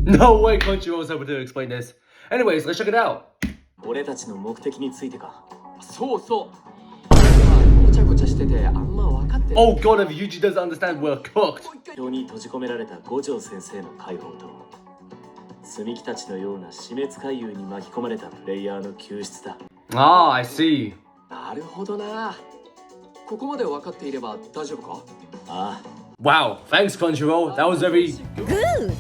No way Crunchyroll was able to explain this. Anyways, let's check it out. 俺たちの目的についてか。そうそう。ごちゃごちゃしててあんま分かってない。 Oh god, if Yuji doesn't understand, we're cooked. 表に閉じ込められた五条先生の解放と、積木たちのような死滅回遊に巻き込まれたプレイヤーの救出だ。Ah, I see. なるほどな。ここまで分かっていれば大丈夫か？ああ。Wow, thanks Crunchyroll. That was very Good.